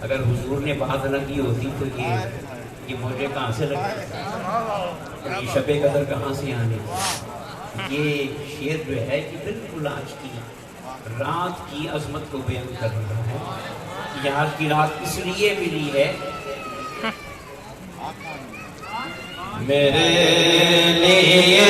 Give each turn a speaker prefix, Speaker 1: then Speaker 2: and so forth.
Speaker 1: اگر حضور نے بات نہ کی ہوتی تو یہ موجے کہاں سے لگے، یہ شب قدر کہاں سے آنے۔ یہ شعر جو ہے کہ بالکل آج کی رات کی عظمت کو بیان کر رہا ہے۔ یہ آج کی رات اس لیے ملی ہے،
Speaker 2: میرے لیے